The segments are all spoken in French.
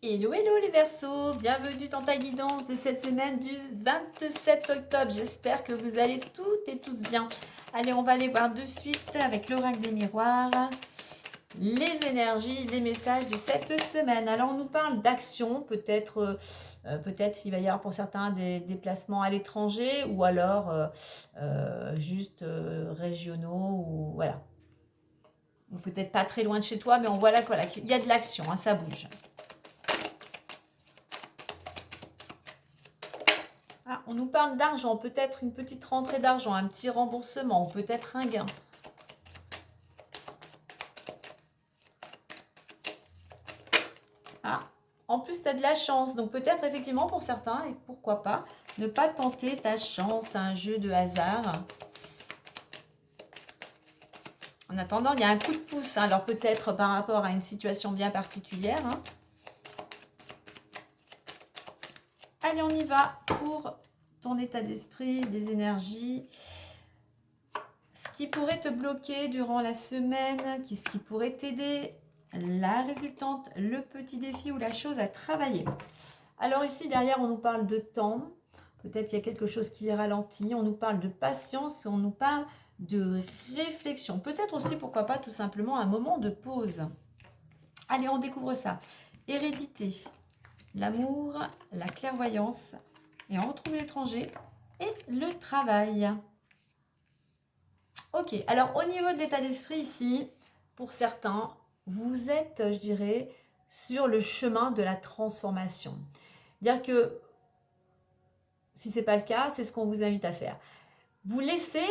Hello, hello les Verseaux, bienvenue dans ta guidance de cette semaine du 27 octobre. J'espère que vous allez toutes et tous bien. Allez, on va aller voir de suite avec l'oracle des miroirs les énergies, les messages de cette semaine. Alors, on nous parle d'action, peut-être il va y avoir pour certains des déplacements à l'étranger ou alors juste régionaux ou voilà. Ou peut-être pas très loin de chez toi, mais on voit là qu'il y a de l'action, hein, ça bouge. Ah, on nous parle d'argent, peut-être une petite rentrée d'argent, un petit remboursement, ou peut-être un gain. Ah, en plus, tu as de la chance, donc peut-être effectivement pour certains, et pourquoi pas, ne pas tenter ta chance à un jeu de hasard. En attendant, il y a un coup de pouce, hein, alors peut-être par rapport à une situation bien particulière. Hein. Allez, on y va pour ton état d'esprit, les énergies. Ce qui pourrait te bloquer durant la semaine, ce qui pourrait t'aider, la résultante, le petit défi ou la chose à travailler. Alors ici, derrière, on nous parle de temps. Peut-être qu'il y a quelque chose qui est ralenti. On nous parle de patience et on nous parle de réflexion. Peut-être aussi, pourquoi pas, tout simplement un moment de pause. Allez, on découvre ça. Hérédité, l'amour, la clairvoyance. Et on retrouve l'étranger et le travail. Ok, alors au niveau de l'état d'esprit ici, pour certains, vous êtes, je dirais, sur le chemin de la transformation. Dire que si ce n'est pas le cas, c'est ce qu'on vous invite à faire. Vous laissez,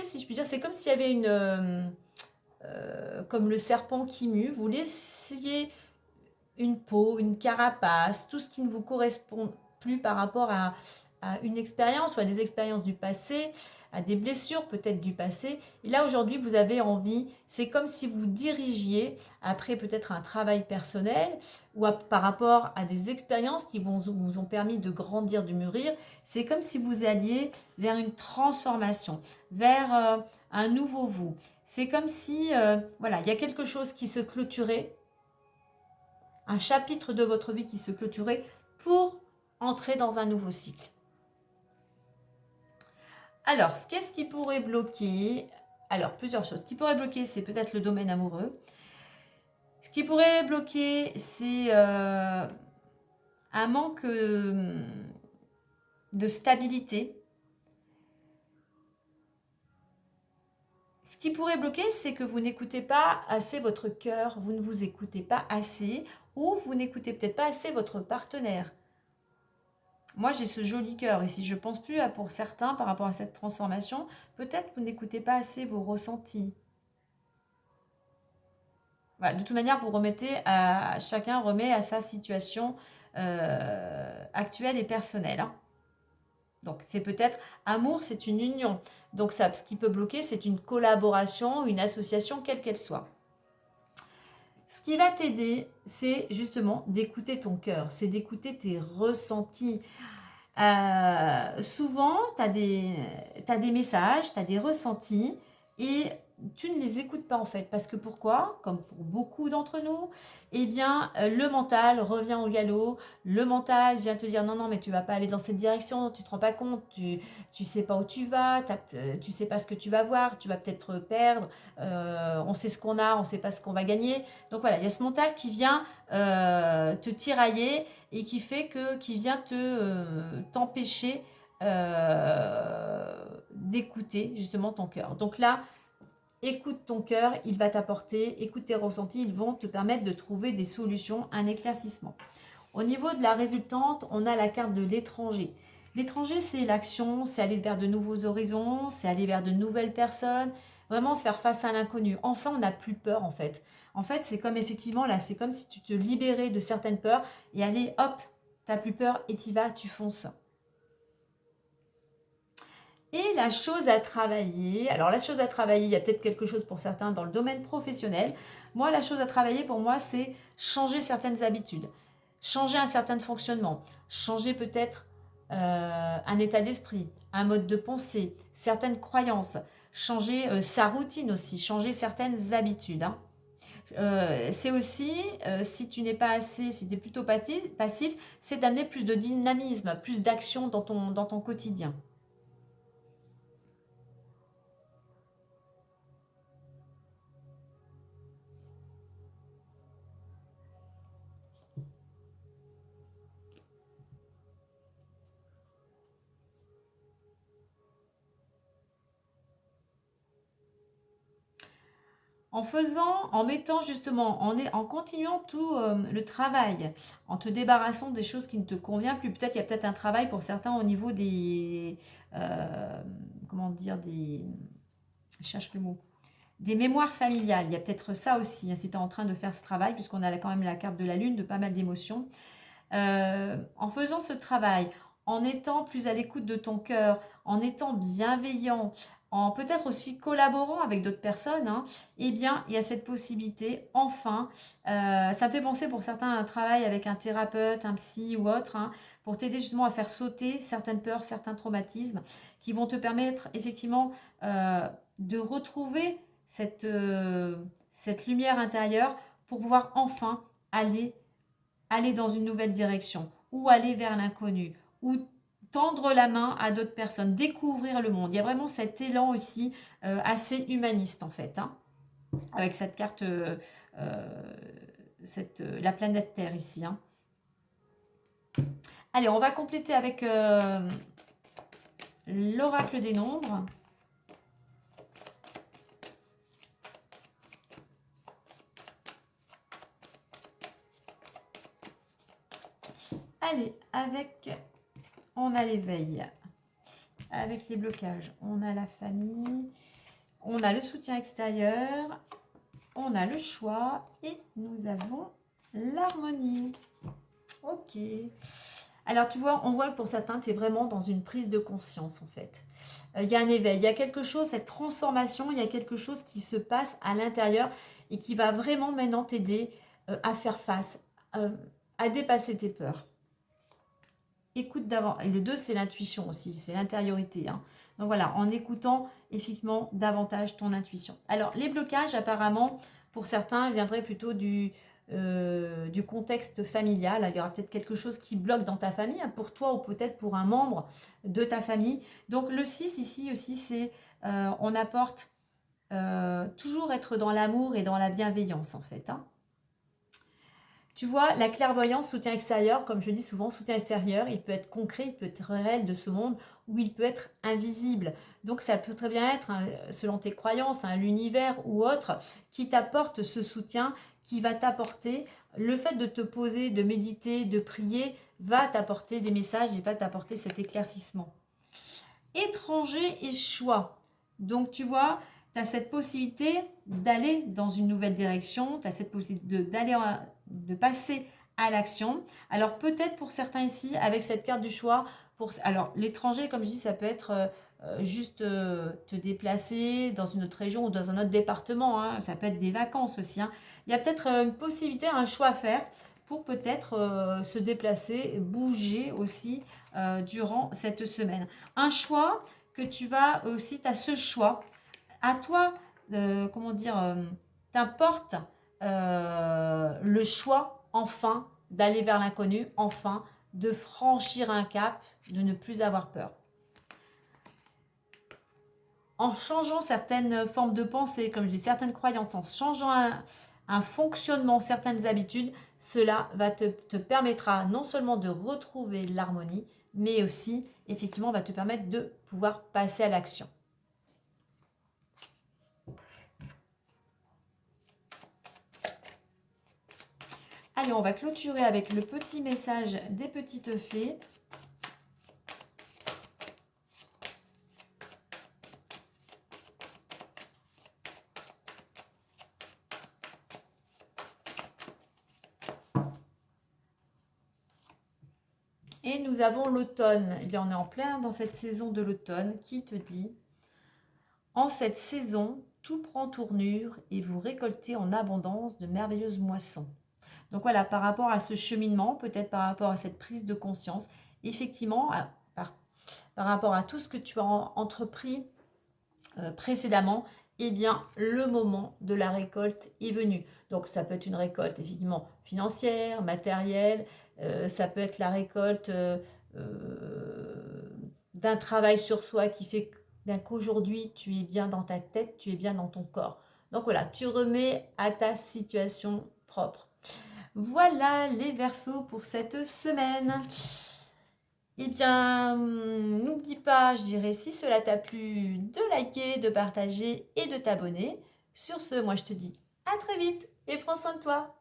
si je puis dire, c'est comme s'il y avait comme le serpent qui mue, vous laissiez une peau, une carapace, tout ce qui ne vous correspond plus par rapport à une expérience ou à des expériences du passé, à des blessures peut-être du passé. Et là aujourd'hui, vous avez envie, c'est comme si vous dirigiez après peut-être un travail personnel ou par rapport à des expériences qui vous ont permis de grandir, de mûrir. C'est comme si vous alliez vers une transformation, vers un nouveau vous. C'est comme si, voilà, il y a quelque chose qui se clôturait, un chapitre de votre vie qui se clôturait pour entrer dans un nouveau cycle. Alors, qu'est-ce qui pourrait bloquer? Alors, plusieurs choses. Ce qui pourrait bloquer, c'est peut-être le domaine amoureux. Ce qui pourrait bloquer, c'est un manque de stabilité. Ce qui pourrait bloquer, c'est que vous n'écoutez pas assez votre cœur, vous ne vous écoutez pas assez, ou vous n'écoutez peut-être pas assez votre partenaire. Moi, j'ai ce joli cœur ici. Je pense plus à pour certains par rapport à cette transformation. Peut-être que vous n'écoutez pas assez vos ressentis. Voilà, de toute manière, vous remettez à chacun remet à sa situation actuelle et personnelle. Hein. Donc, c'est peut-être amour, c'est une union. Donc, ça, ce qui peut bloquer, c'est une collaboration, une association, quelle qu'elle soit. Ce qui va t'aider, c'est justement d'écouter ton cœur, c'est d'écouter tes ressentis. Souvent, tu as des messages, tu as des ressentis et tu ne les écoutes pas en fait. Parce que pourquoi? Comme pour beaucoup d'entre nous, eh bien, le mental revient au galop. Le mental vient te dire non, non, mais tu vas pas aller dans cette direction, tu te rends pas compte, tu sais pas où tu vas, tu sais pas ce que tu vas voir, tu vas peut-être perdre. On sait ce qu'on a, on sait pas ce qu'on va gagner. Donc voilà, il y a ce mental qui vient te tirailler et qui vient t'empêcher d'écouter justement ton cœur. Donc là, écoute ton cœur, il va t'apporter, écoute tes ressentis, ils vont te permettre de trouver des solutions, un éclaircissement. Au niveau de la résultante, on a la carte de l'étranger. L'étranger, c'est l'action, c'est aller vers de nouveaux horizons, c'est aller vers de nouvelles personnes, vraiment faire face à l'inconnu. Enfin, on n'a plus peur en fait. En fait, c'est comme effectivement là, c'est comme si tu te libérais de certaines peurs et allez, hop, t'as plus peur et t'y vas, tu fonces. Et la chose à travailler, alors la chose à travailler, il y a peut-être quelque chose pour certains dans le domaine professionnel. Moi, la chose à travailler pour moi, c'est changer certaines habitudes, changer un certain fonctionnement, changer peut-être un état d'esprit, un mode de pensée, certaines croyances, changer sa routine aussi, changer certaines habitudes. Hein. C'est aussi, si tu n'es pas assez, si tu es plutôt passif, c'est d'amener plus de dynamisme, plus d'action dans ton quotidien. En mettant justement, en continuant tout le travail, en te débarrassant des choses qui ne te conviennent plus. Peut-être il y a peut-être un travail pour certains au niveau des, comment dire, je cherche le mot, des mémoires familiales. Il y a peut-être ça aussi, hein, si tu es en train de faire ce travail, puisqu'on a quand même la carte de la lune, de pas mal d'émotions. En faisant ce travail, en étant plus à l'écoute de ton cœur, en étant bienveillant, en peut-être aussi collaborant avec d'autres personnes, hein, eh bien, il y a cette possibilité, enfin, ça me fait penser pour certains à un travail avec un thérapeute, un psy ou autre, hein, pour t'aider justement à faire sauter certaines peurs, certains traumatismes, qui vont te permettre effectivement de retrouver cette lumière intérieure pour pouvoir enfin aller dans une nouvelle direction, ou aller vers l'inconnu, ou tendre la main à d'autres personnes, découvrir le monde. Il y a vraiment cet élan aussi assez humaniste en fait, hein, avec cette carte, la planète Terre ici. Hein. Allez, on va compléter avec l'oracle des nombres. Allez, on a l'éveil. Avec les blocages, on a la famille, on a le soutien extérieur, on a le choix et nous avons l'harmonie. Ok. Alors, tu vois, on voit que pour certains, tu es vraiment dans une prise de conscience, en fait. Il y a un éveil, il y a quelque chose, cette transformation, il y a quelque chose qui se passe à l'intérieur et qui va vraiment maintenant t'aider à faire face, à dépasser tes peurs. Écoute d'avant. Et le 2, c'est l'intuition aussi, c'est l'intériorité. Hein. Donc voilà, en écoutant effectivement davantage ton intuition. Alors, les blocages, apparemment, pour certains, viendraient plutôt du contexte familial. Il y aura peut-être quelque chose qui bloque dans ta famille, hein, pour toi ou peut-être pour un membre de ta famille. Donc, le 6, ici aussi, c'est on apporte toujours être dans l'amour et dans la bienveillance, en fait. Hein. Tu vois, la clairvoyance, soutien extérieur, comme je dis souvent, soutien extérieur, il peut être concret, il peut être réel de ce monde, ou il peut être invisible. Donc ça peut très bien être, selon tes croyances, l'univers ou autre, qui t'apporte ce soutien, qui va t'apporter, le fait de te poser, de méditer, de prier, va t'apporter des messages et va t'apporter cet éclaircissement. Étranger et choix. Donc tu vois, tu as cette possibilité d'aller dans une nouvelle direction, tu as cette possibilité de passer à l'action. Alors peut-être pour certains ici, avec cette carte du choix, alors l'étranger, comme je dis, ça peut être juste te déplacer dans une autre région ou dans un autre département, hein. Ça peut être des vacances aussi. Hein. Il y a peut-être une possibilité, un choix à faire pour peut-être se déplacer, bouger aussi durant cette semaine. Un choix que tu vas aussi, tu as ce choix. À toi, comment dire, t'importe le choix, enfin, d'aller vers l'inconnu, enfin, de franchir un cap, de ne plus avoir peur. En changeant certaines formes de pensée, comme je dis, certaines croyances, en changeant un fonctionnement, certaines habitudes, cela te permettra non seulement de retrouver l'harmonie, mais aussi, effectivement, va te permettre de pouvoir passer à l'action. Allez, on va clôturer avec le petit message des petites fées. Et nous avons l'automne. Il y en est en plein dans cette saison de l'automne qui te dit « En cette saison, tout prend tournure et vous récoltez en abondance de merveilleuses moissons. » Donc voilà, par rapport à ce cheminement, peut-être par rapport à cette prise de conscience, effectivement, par rapport à tout ce que tu as entrepris précédemment, eh bien, le moment de la récolte est venu. Donc ça peut être une récolte évidemment financière, matérielle, ça peut être la récolte d'un travail sur soi qui fait bien qu'aujourd'hui tu es bien dans ta tête, tu es bien dans ton corps. Donc voilà, tu remets à ta situation propre. Voilà les Verseaux pour cette semaine. Eh bien, n'oublie pas, je dirais, si cela t'a plu, de liker, de partager et de t'abonner. Sur ce, moi je te dis à très vite et prends soin de toi.